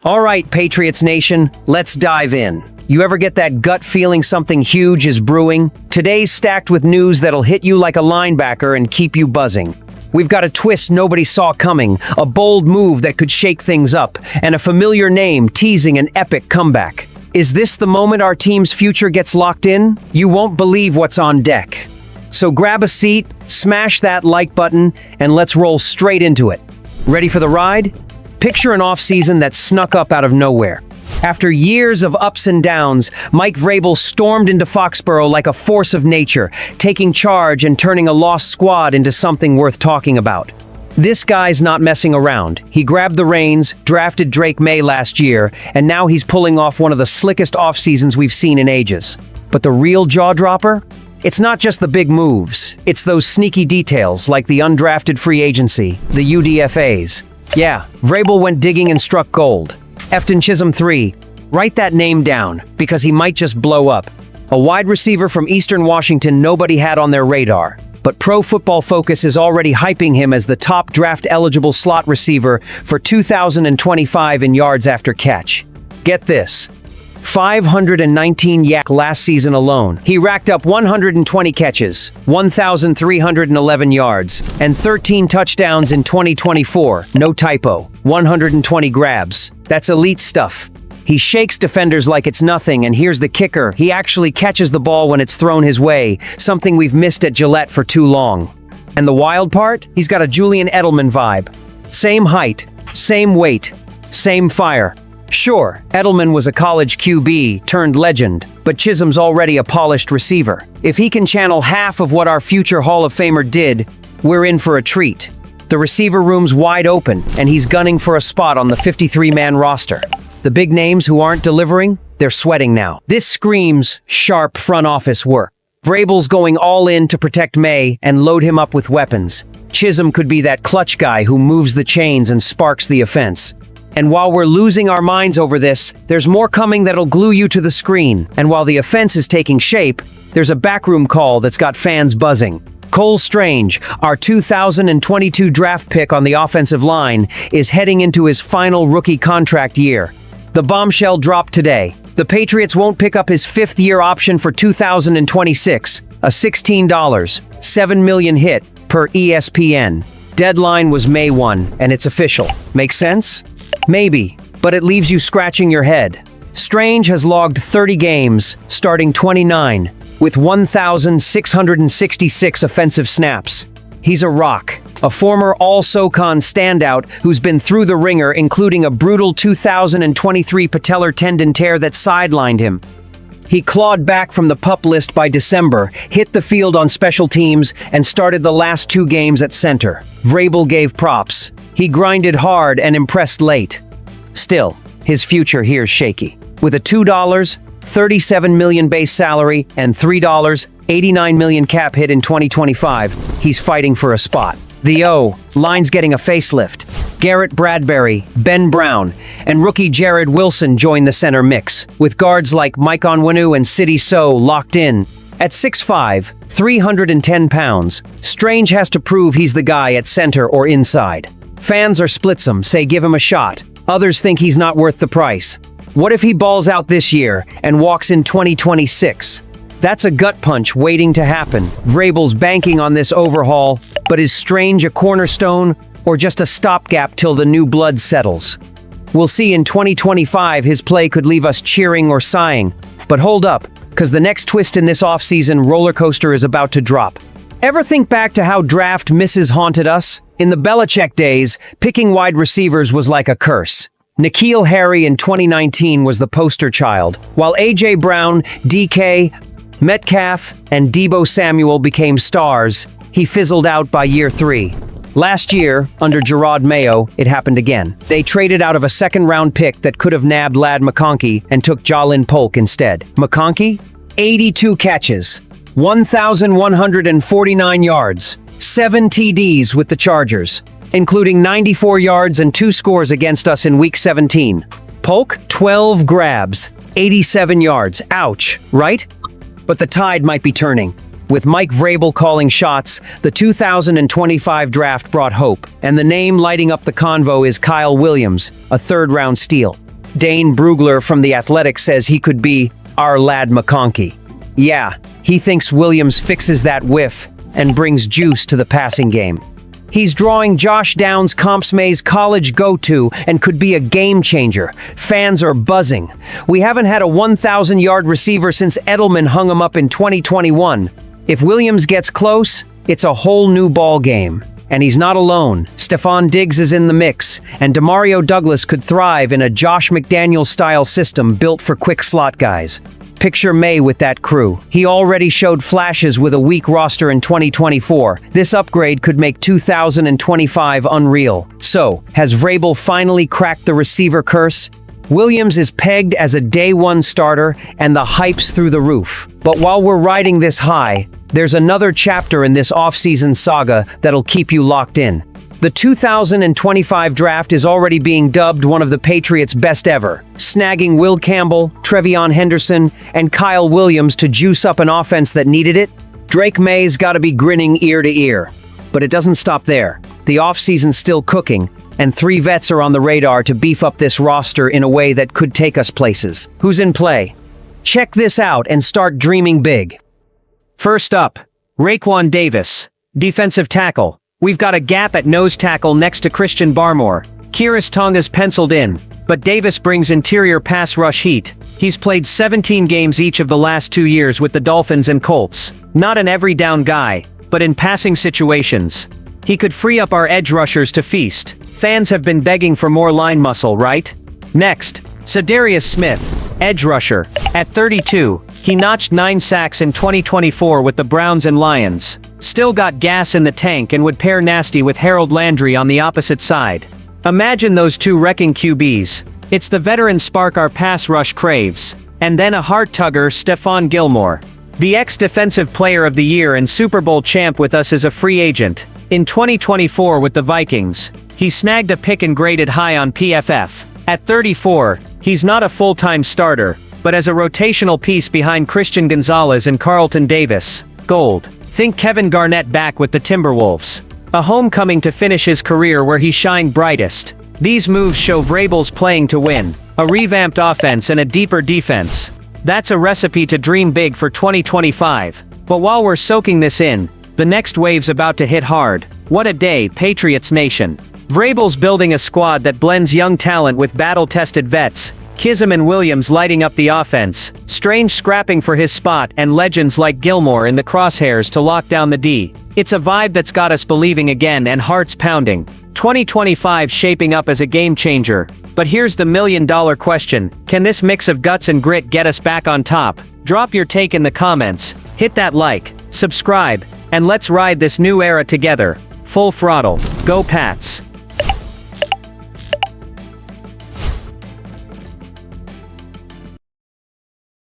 All right, Patriots Nation, let's dive in. You ever get that gut feeling something huge is brewing? Today's stacked with news that'll hit you like a linebacker and keep you buzzing. We've got a twist nobody saw coming, a bold move that could shake things up, and a familiar name teasing an epic comeback. Is this the moment our team's future gets locked in? You won't believe what's on deck. So grab a seat, smash that like button, and let's roll straight into it. Ready for the ride? Picture an off-season that snuck up out of nowhere. After years of ups and downs, Mike Vrabel stormed into Foxborough like a force of nature, taking charge and turning a lost squad into something worth talking about. This guy's not messing around. He grabbed the reins, drafted Drake May last year, and now he's pulling off one of the slickest off-seasons we've seen in ages. But the real jaw-dropper? It's not just the big moves. It's those sneaky details like the undrafted free agency, the UDFAs. Yeah, Vrabel went digging and struck gold. Efton Chisholm III. Write that name down, because he might just blow up. A wide receiver from Eastern Washington nobody had on their radar. But Pro Football Focus is already hyping him as the top draft-eligible slot receiver for 2025 in yards after catch. Get this. 519 yak last season alone. He racked up 120 catches, 1,311 yards, and 13 touchdowns in 2024. No typo. 120 grabs. That's elite stuff. He shakes defenders like it's nothing, and here's the kicker. He actually catches the ball when it's thrown his way, something we've missed at Gillette for too long. And the wild part? He's got a Julian Edelman vibe. Same height, same weight, same fire. Sure, Edelman was a college QB turned legend, but Chisholm's already a polished receiver. If he can channel half of what our future Hall of Famer did, we're in for a treat. The receiver room's wide open, and he's gunning for a spot on the 53-man roster. The big names who aren't delivering, they're sweating now. This screams sharp front office work. Vrabel's going all in to protect May and load him up with weapons. Chisholm could be that clutch guy who moves the chains and sparks the offense. And while we're losing our minds over this, there's more coming that'll glue you to the screen. And while the offense is taking shape, there's a backroom call that's got fans buzzing. Cole Strange, our 2022 draft pick on the offensive line, is heading into his final rookie contract year. The bombshell dropped today. The Patriots won't pick up his fifth-year option for 2026, a $16, $7 million hit per ESPN. Deadline was May 1, and it's official. Make sense? Maybe, but it leaves you scratching your head. Strange has logged 30 games, starting 29, with 1,666 offensive snaps. He's a rock, a former All-SoCon standout who's been through the ringer, including a brutal 2023 patellar tendon tear that sidelined him. He clawed back from the PUP list by December, hit the field on special teams, and started the last two games at center. Vrabel gave props. He grinded hard and impressed late. Still, his future here's shaky. With a $37 million base salary and $89 million cap hit in 2025, he's fighting for a spot. The line's getting a facelift. Garrett Bradbury, Ben Brown, and rookie Jared Wilson join the center mix, with guards like Mike Onwenu and Sidi So locked in. At 6'5", 310 pounds, Strange has to prove he's the guy at center or inside. Fans are splitsome, say give him a shot. Others think he's not worth the price. What if he balls out this year and walks in 2026? That's a gut punch waiting to happen. Vrabel's banking on this overhaul, but is Strange a cornerstone or just a stopgap till the new blood settles? We'll see in 2025 his play could leave us cheering or sighing. But hold up, because the next twist in this offseason roller coaster is about to drop. Ever think back to how draft misses haunted us? In the Belichick days, picking wide receivers was like a curse. N'Keal Harry in 2019 was the poster child, while A.J. Brown, DK, Metcalf, and Deebo Samuel became stars. He fizzled out by year 3. Last year, under Gerard Mayo, it happened again. They traded out of a second-round pick that could have nabbed Ladd McConkey and took Jalen Polk instead. McConkey? 82 catches, 1,149 yards, 7 TDs with the Chargers, including 94 yards and 2 scores against us in Week 17. Polk? 12 grabs, 87 yards. Ouch, right? But the tide might be turning. With Mike Vrabel calling shots, the 2025 draft brought hope, and the name lighting up the convo is Kyle Williams, a third-round steal. Dane Brugler from The Athletic says he could be our lad McConkey. Yeah, he thinks Williams fixes that whiff and brings juice to the passing game. He's drawing Josh Downs, Comps May's college go-to, and could be a game changer. Fans are buzzing. We haven't had a 1,000-yard receiver since Edelman hung him up in 2021. If Williams gets close, it's a whole new ball game. And he's not alone. Stephon Diggs is in the mix, and Demario Douglas could thrive in a Josh McDaniels-style system built for quick slot guys. Picture May with that crew. He already showed flashes with a weak roster in 2024. This upgrade could make 2025 unreal. So, has Vrabel finally cracked the receiver curse? Williams is pegged as a day one starter, and the hype's through the roof. But while we're riding this high, there's another chapter in this offseason saga that'll keep you locked in. The 2025 draft is already being dubbed one of the Patriots' best ever, snagging Will Campbell, Trevion Henderson, and Kyle Williams to juice up an offense that needed it. Drake May's gotta be grinning ear to ear. But it doesn't stop there. The offseason's still cooking, and 3 vets are on the radar to beef up this roster in a way that could take us places. Who's in play? Check this out and start dreaming big. First up, Raekwon Davis, defensive tackle. We've got a gap at nose tackle next to Christian Barmore. Khyiris Tonga's penciled in, but Davis brings interior pass rush heat. He's played 17 games each of the last 2 years with the Dolphins and Colts. Not an every down guy, but in passing situations. He could free up our edge rushers to feast. Fans have been begging for more line muscle, right? Next, Za'Darius Smith, edge rusher. At 32, he notched 9 sacks in 2024 with the Browns and Lions. Still got gas in the tank and would pair nasty with Harold Landry on the opposite side. Imagine those two wrecking QBs. It's the veteran spark our pass rush craves. And then a heart-tugger, Stephon Gilmore. The ex-Defensive Player of the Year and Super Bowl champ with us as a free agent. In 2024 with the Vikings, he snagged a pick and graded high on PFF. At 34, he's not a full-time starter, but as a rotational piece behind Christian Gonzalez and Carlton Davis. Gold. Think Kevin Garnett back with the Timberwolves. A homecoming to finish his career where he shined brightest. These moves show Vrabel's playing to win. A revamped offense and a deeper defense. That's a recipe to dream big for 2025. But while we're soaking this in, the next wave's about to hit hard. What a day, Patriots Nation. Vrabel's building a squad that blends young talent with battle-tested vets. Kism and Williams lighting up the offense, Strange scrapping for his spot, and legends like Gilmore in the crosshairs to lock down the D. It's a vibe that's got us believing again and hearts pounding. 2025 shaping up as a game changer. But here's the million-dollar question: can this mix of guts and grit get us back on top? Drop your take in the comments, hit that like, subscribe, and let's ride this new era together. Full throttle. Go Pats!